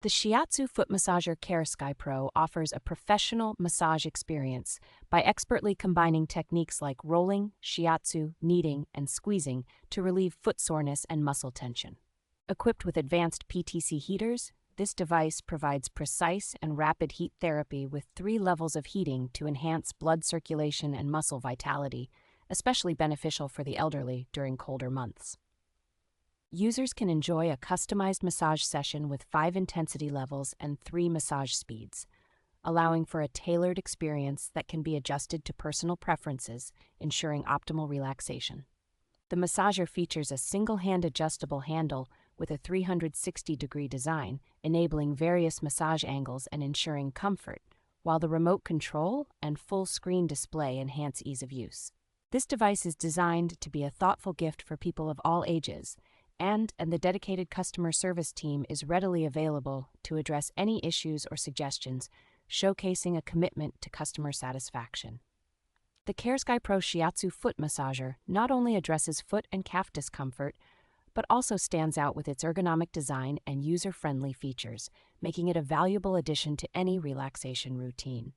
The Shiatsu Foot Massager CARESKYpro offers a professional massage experience by expertly combining techniques like rolling, shiatsu, kneading, and squeezing to relieve foot soreness and muscle tension. Equipped with advanced PTC heaters, this device provides precise and rapid heat therapy with 3 levels of heating to enhance blood circulation and muscle vitality, especially beneficial for the elderly during colder months. Users can enjoy a customized massage session with 5 intensity levels and 3 massage speeds, allowing for a tailored experience that can be adjusted to personal preferences, ensuring optimal relaxation. The massager features a single-hand adjustable handle with a 360-degree design, enabling various massage angles and ensuring comfort, while the remote control and full-screen display enhance ease of use. This device is designed to be a thoughtful gift for people of all ages, and the dedicated customer service team is readily available to address any issues or suggestions, showcasing a commitment to customer satisfaction. The CARESKYpro Shiatsu Foot Massager not only addresses foot and calf discomfort, but also stands out with its ergonomic design and user-friendly features, making it a valuable addition to any relaxation routine.